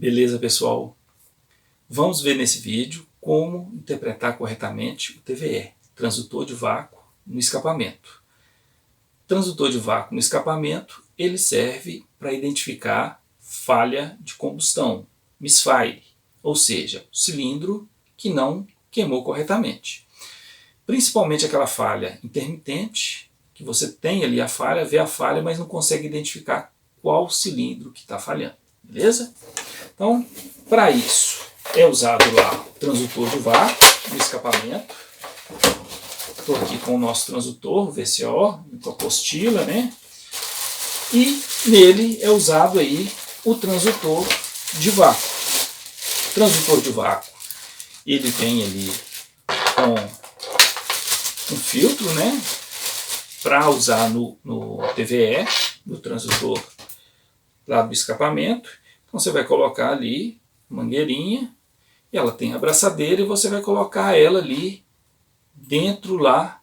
Beleza, pessoal? Vamos ver nesse vídeo como interpretar corretamente o TVE, transdutor de vácuo no escapamento. Transdutor de vácuo no escapamento, ele serve para identificar falha de combustão, misfire, ou seja, cilindro que não queimou corretamente. Principalmente aquela falha intermitente, que você tem ali a falha, vê a falha, mas não consegue identificar qual cilindro que está falhando, beleza? Então, para isso, é usado lá o transdutor de vácuo no escapamento. Estou aqui com o nosso transdutor, o VCO, com a apostila, né? E nele é usado aí o transdutor de vácuo. O transdutor de vácuo, ele vem ali com um filtro, né? Para usar no TVE, no transdutor lá do escapamento. Então você vai colocar ali mangueirinha, e ela tem a abraçadeira e você vai colocar ela ali dentro lá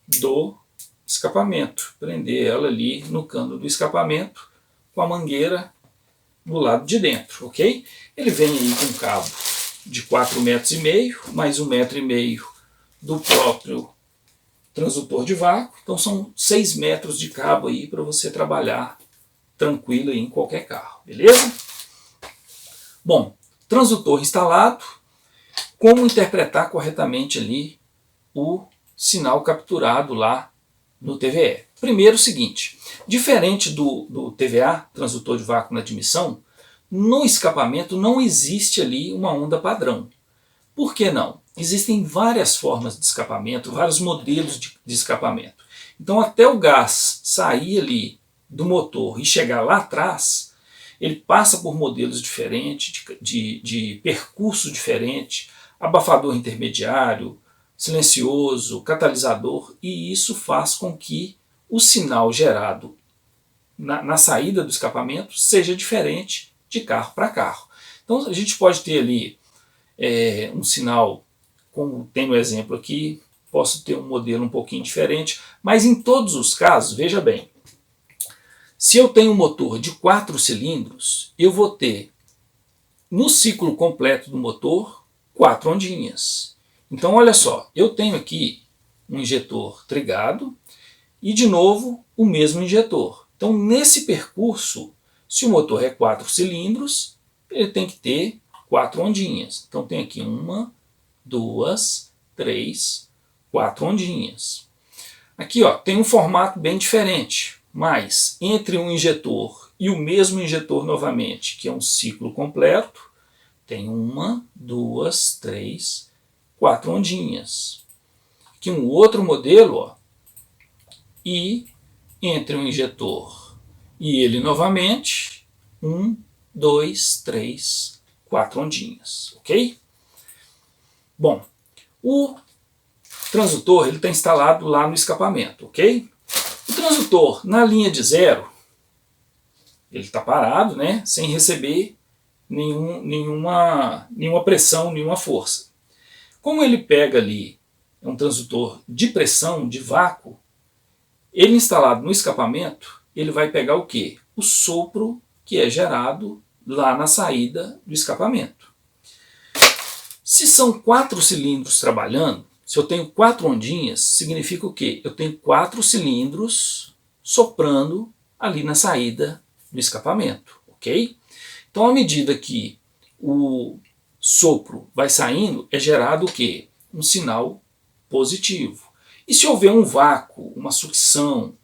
do escapamento, prender ela ali no cano do escapamento com a mangueira no lado de dentro, ok? Ele vem aí com um cabo de 4,5 metros, mais 1,5 metro do próprio transdutor de vácuo, então são 6 metros de cabo aí para você trabalhar tranquilo aí em qualquer carro, beleza? Bom, transdutor instalado, como interpretar corretamente ali o sinal capturado lá no TVE. Primeiro o seguinte, diferente do TVA, transdutor de vácuo na admissão, no escapamento não existe ali uma onda padrão. Por que não? Existem várias formas de escapamento, vários modelos de escapamento. Então até o gás sair ali do motor e chegar lá atrás, ele passa por modelos diferentes, de percurso diferente, abafador intermediário, silencioso, catalisador, e isso faz com que o sinal gerado na saída do escapamento seja diferente de carro para carro. Então a gente pode ter ali um sinal, como tem no exemplo aqui, posso ter um modelo um pouquinho diferente, mas em todos os casos, veja bem, se eu tenho um motor de 4 cilindros, eu vou ter, no ciclo completo do motor, 4 ondinhas. Então olha só, eu tenho aqui um injetor trigado e de novo o mesmo injetor. Então nesse percurso, se o motor é 4 cilindros, ele tem que ter 4 ondinhas. Então tem aqui 1, 2, 3, 4 ondinhas. Aqui ó, tem um formato bem diferente, mas entre um injetor e o mesmo injetor novamente, que é um ciclo completo, tem 1, 2, 3, 4 ondinhas. Aqui um outro modelo, ó, e entre um injetor e ele novamente, 1, 2, 3, 4 ondinhas, ok? Bom, o transdutor está instalado lá no escapamento, ok? O transdutor na linha de zero, ele está parado, né, sem receber nenhuma pressão, nenhuma força. Como ele pega ali, é um transdutor de pressão, de vácuo, ele instalado no escapamento, ele vai pegar o quê? O sopro que é gerado lá na saída do escapamento. Se são 4 cilindros trabalhando, se eu tenho 4 ondinhas, significa o quê? Eu tenho 4 cilindros soprando ali na saída do escapamento, ok? Então, à medida que o sopro vai saindo, é gerado o quê? Um sinal positivo. E se houver um vácuo, uma sucção,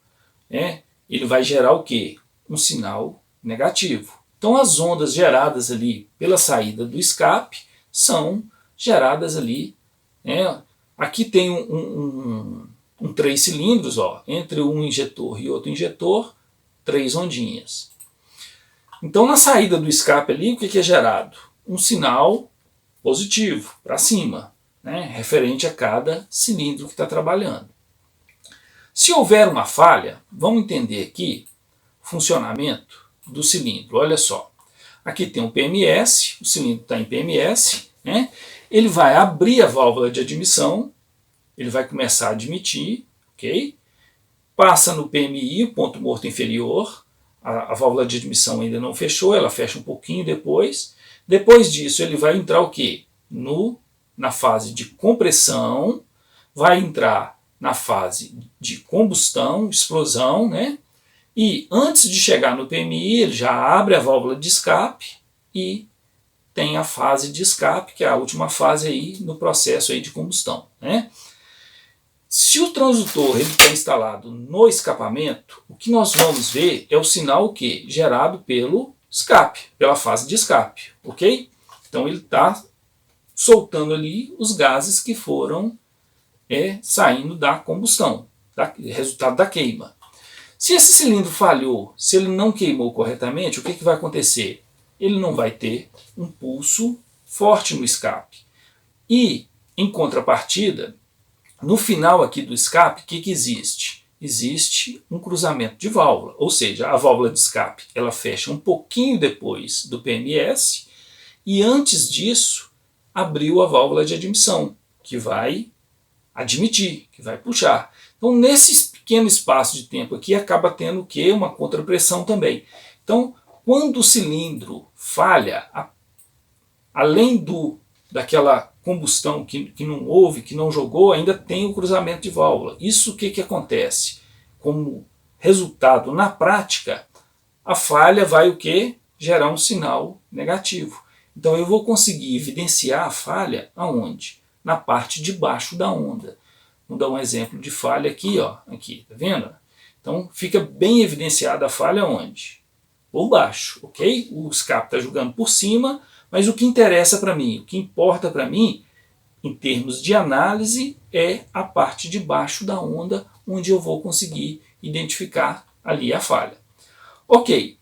né, ele vai gerar o quê? Um sinal negativo. Então as ondas geradas ali pela saída do escape são geradas ali, né? Aqui tem um 3 cilindros, ó, entre um injetor e outro injetor, 3 ondinhas. Então na saída do escape ali, o que é gerado? Um sinal positivo, para cima, né, referente a cada cilindro que está trabalhando. Se houver uma falha, vamos entender aqui o funcionamento do cilindro. Olha só, aqui tem um PMS, o cilindro está em PMS, né? Ele vai abrir a válvula de admissão, ele vai começar a admitir, ok? Passa no PMI, o ponto morto inferior, a válvula de admissão ainda não fechou, ela fecha um pouquinho depois. Depois disso ele vai entrar o quê? Na fase de compressão, vai entrar na fase de combustão, explosão, né? E antes de chegar no PMI, ele já abre a válvula de escape e tem a fase de escape, que é a última fase aí no processo aí de combustão, né? Se o transdutor está instalado no escapamento, o que nós vamos ver é o sinal que gerado pelo escape, pela fase de escape, ok? Então ele está soltando ali os gases que foram saindo da combustão, resultado da queima. Se esse cilindro falhou, se ele não queimou corretamente, o que vai acontecer? Ele não vai ter um pulso forte no escape. E, em contrapartida, no final aqui do escape, o que existe? Existe um cruzamento de válvula, ou seja, a válvula de escape ela fecha um pouquinho depois do PMS e antes disso abriu a válvula de admissão, que vai admitir, que vai puxar. Então, nesse pequeno espaço de tempo aqui, acaba tendo o quê? Uma contrapressão também. Então, quando o cilindro falha, além daquela combustão que não houve, que não jogou, ainda tem o cruzamento de válvula. Isso o que acontece? Como resultado, na prática, a falha vai o quê? Gerar um sinal negativo. Então eu vou conseguir evidenciar a falha aonde? Na parte de baixo da onda. Vou dar um exemplo de falha aqui, ó. Aqui, tá vendo? Então fica bem evidenciada a falha onde? Por baixo, ok? O escape está jogando por cima, mas o que interessa para mim, o que importa para mim, em termos de análise, é a parte de baixo da onda, onde eu vou conseguir identificar ali a falha. Ok,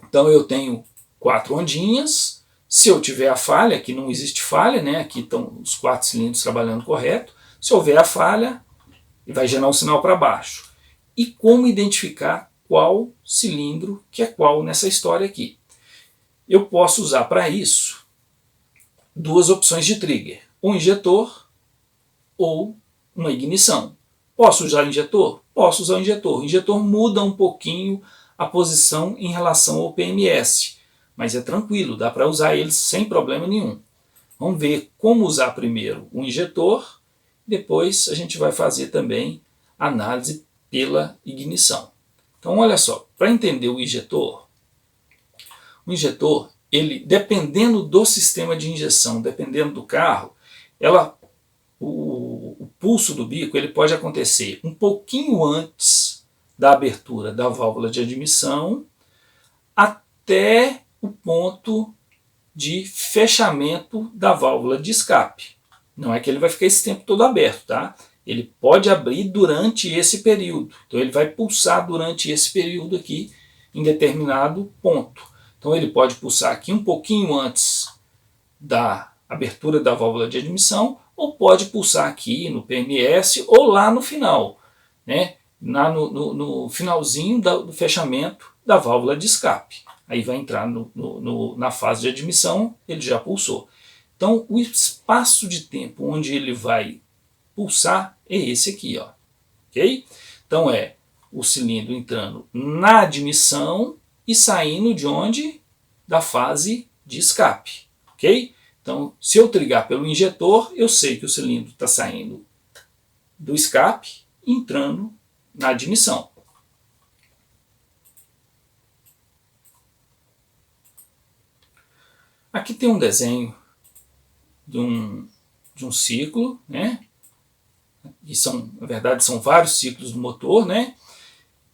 então eu tenho 4 ondinhas. Se eu tiver a falha, aqui não existe falha, né? Aqui estão os 4 cilindros trabalhando correto. Se houver a falha, vai gerar um sinal para baixo. E como identificar qual cilindro que é qual nessa história aqui? Eu posso usar para isso 2 opções de trigger, um injetor ou uma ignição. Posso usar o injetor? Posso usar o injetor. O injetor muda um pouquinho a posição em relação ao PMS, mas é tranquilo, dá para usar ele sem problema nenhum. Vamos ver como usar primeiro o injetor, depois a gente vai fazer também a análise pela ignição. Então olha só, para entender o injetor, ele, dependendo do sistema de injeção, dependendo do carro, o pulso do bico ele pode acontecer um pouquinho antes da abertura da válvula de admissão até o ponto de fechamento da válvula de escape. Não é que ele vai ficar esse tempo todo aberto, tá? Ele pode abrir durante esse período. Então ele vai pulsar durante esse período aqui em determinado ponto. Então ele pode pulsar aqui um pouquinho antes da abertura da válvula de admissão, ou pode pulsar aqui no PMS ou lá no final, né? No finalzinho do fechamento da válvula de escape. Aí vai entrar na fase de admissão, ele já pulsou. Então o espaço de tempo onde ele vai pulsar é esse aqui, ó. Ok? Então é o cilindro entrando na admissão e saindo de onde? Da fase de escape, ok? Então, se eu trigar pelo injetor, eu sei que o cilindro está saindo do escape e entrando na admissão. Aqui tem um desenho de um ciclo, né? E na verdade são vários ciclos do motor, né?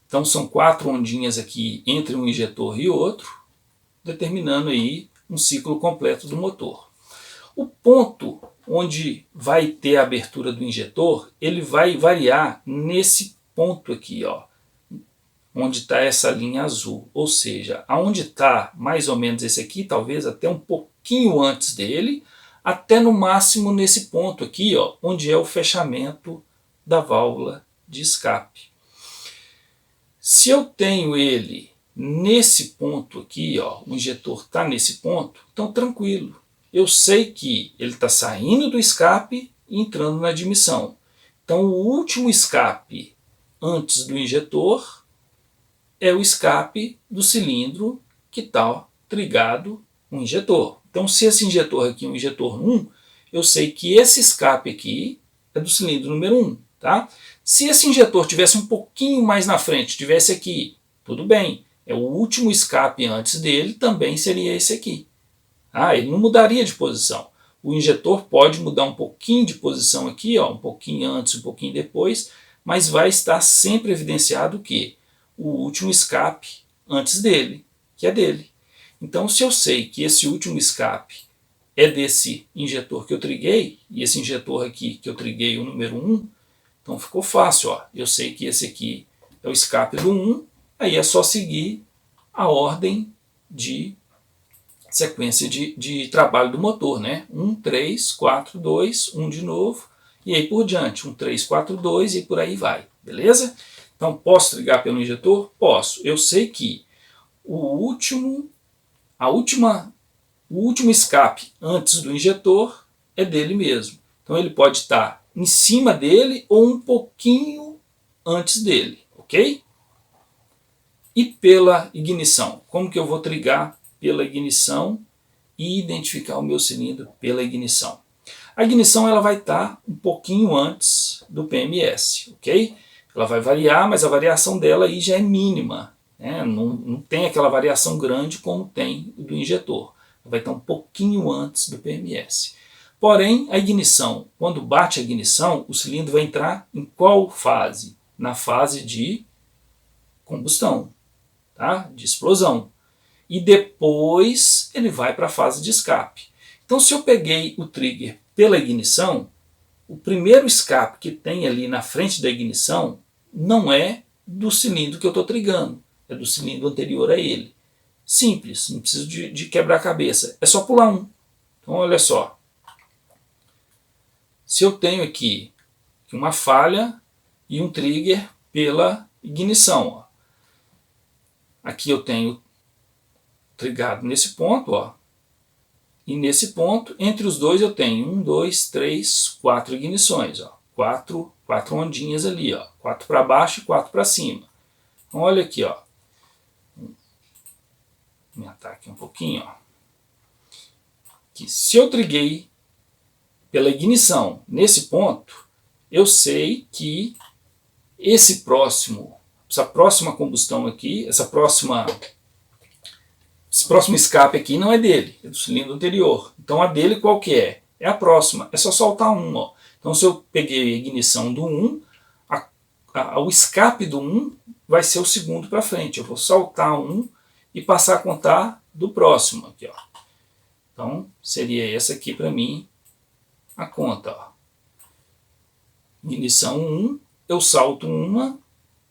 Então são 4 ondinhas aqui entre um injetor e outro, determinando aí um ciclo completo do motor. O ponto onde vai ter a abertura do injetor, ele vai variar nesse ponto aqui, ó, onde está essa linha azul. Ou seja, aonde está mais ou menos esse aqui, talvez até um pouquinho antes dele, até no máximo nesse ponto aqui, ó, onde é o fechamento da válvula de escape. Se eu tenho ele nesse ponto aqui, ó, o injetor está nesse ponto, então tranquilo. Eu sei que ele está saindo do escape e entrando na admissão. Então o último escape antes do injetor é o escape do cilindro que está trigado um injetor. Então, se esse injetor aqui é um injetor 1, eu sei que esse escape aqui é do cilindro número 1. Tá? Se esse injetor tivesse um pouquinho mais na frente, tivesse aqui, tudo bem. É o último escape antes dele, também seria esse aqui. Ele não mudaria de posição. O injetor pode mudar um pouquinho de posição aqui, ó, um pouquinho antes, um pouquinho depois, mas vai estar sempre evidenciado o quê? O último escape antes dele, que é dele. Então, se eu sei que esse último escape é desse injetor que eu triguei, e esse injetor aqui que eu triguei o número 1, então ficou fácil. Ó. Eu sei que esse aqui é o escape do 1, aí é só seguir a ordem de sequência de trabalho do motor, né? 1, 3, 4, 2, 1 de novo, e aí por diante, 1, 3, 4, 2 e por aí vai, beleza? Então, posso trigar pelo injetor? Posso. Eu sei que o último escape antes do injetor é dele mesmo. Então, ele pode estar em cima dele ou um pouquinho antes dele, ok? E pela ignição? Como que eu vou trigar pela ignição e identificar o meu cilindro pela ignição? A ignição ela vai estar um pouquinho antes do PMS, ok? Ela vai variar, mas a variação dela aí já é mínima, né? Não tem aquela variação grande como tem do injetor. Ela vai estar um pouquinho antes do PMS. Porém, a ignição, quando bate a ignição, o cilindro vai entrar em qual fase? Na fase de combustão, tá? De explosão. E depois ele vai para a fase de escape. Então, se eu peguei o trigger pela ignição, o primeiro escape que tem ali na frente da ignição não é do cilindro que eu estou trigando, é do cilindro anterior a ele. Simples, não preciso de quebrar a cabeça, é só pular um. Então, olha só. Se eu tenho aqui uma falha e um trigger pela ignição, ó. Aqui eu tenho trigado nesse ponto, ó. E nesse ponto, entre os dois eu tenho 1, 2, 3, 4 ignições, ó. Quatro ondinhas ali, ó. 4 para baixo e 4 para cima. Então olha aqui, ó. Vou aumentar aqui um pouquinho, ó. Que se eu triguei pela ignição nesse ponto, eu sei que essa próxima combustão aqui, esse próximo escape aqui não é dele, é do cilindro anterior. Então a dele qual que é? É a próxima, é só soltar um. Ó. Então se eu peguei a ignição do 1, o escape do 1 vai ser o segundo para frente. Eu vou soltar um e passar a contar do próximo. Aqui, ó. Então seria essa aqui para mim a conta. Ó. Ignição 1, eu salto uma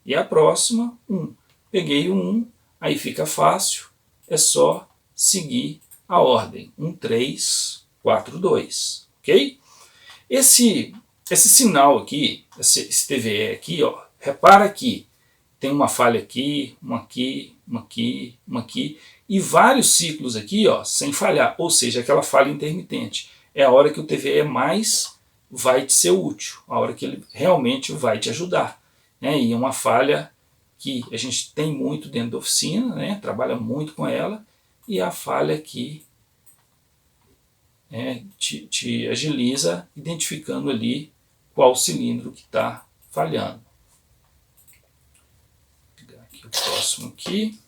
e a próxima 1. Peguei o 1, aí fica fácil. É só seguir a ordem. 1, 3, 4, 2. Ok? Esse sinal aqui, esse TVE aqui, ó, repara que tem uma falha aqui, uma aqui, uma aqui, uma aqui, e vários ciclos aqui, ó, sem falhar. Ou seja, aquela falha intermitente. É a hora que o TVE mais vai te ser útil, a hora que ele realmente vai te ajudar. Né? E é uma falha que a gente tem muito dentro da oficina, né? Trabalha muito com ela, e a falha que te agiliza identificando ali qual cilindro que está falhando. Vou pegar aqui o próximo aqui.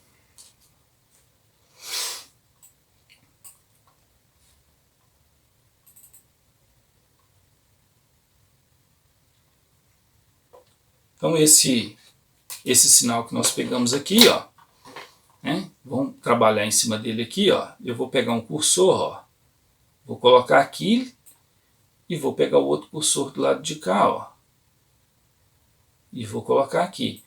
Então esse sinal que nós pegamos aqui, ó, né? Vamos trabalhar em cima dele aqui, ó. Eu vou pegar um cursor, ó, vou colocar aqui e vou pegar o outro cursor do lado de cá, ó, e vou colocar aqui.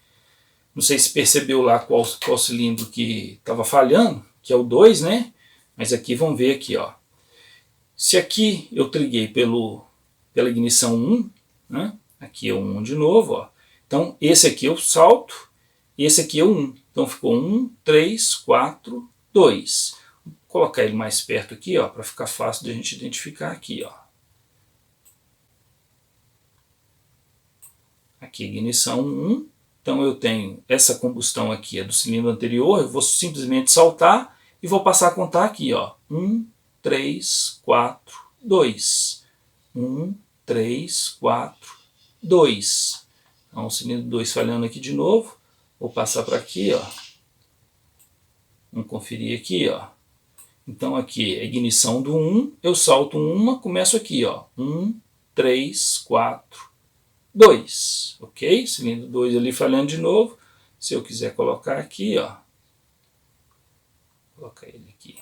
Não sei se percebeu lá qual cilindro que estava falhando, que é o 2, né? Mas aqui vamos ver aqui, ó. Se aqui eu triguei pela ignição 1, né? Aqui é o 1 de novo, ó. Então esse aqui eu salto, e esse aqui é o 1. Então ficou 1, 3, 4, 2. Vou colocar ele mais perto aqui, ó, para ficar fácil de a gente identificar aqui, ó. Aqui ignição 1. Então eu tenho essa combustão aqui, é do cilindro anterior, eu vou simplesmente saltar e vou passar a contar aqui, ó. 1, 3, 4, 2. 1, 3, 4, 2. Então, o cilindro 2 falhando aqui de novo. Vou passar para aqui, ó. Vamos conferir aqui, ó. Então aqui é ignição do 1, eu salto uma, começo aqui, ó. 1, 3, 4, 2. Ok? Cilindro 2 ali falhando de novo. Se eu quiser colocar aqui, ó. Vou colocar ele aqui.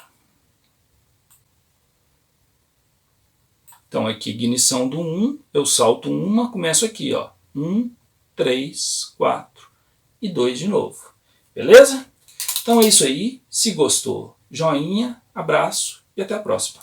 Então aqui ignição do 1, eu salto uma, começo aqui, ó. 1, 3, 4 e 2 de novo. Beleza? Então é isso aí. Se gostou, joinha, abraço e até a próxima.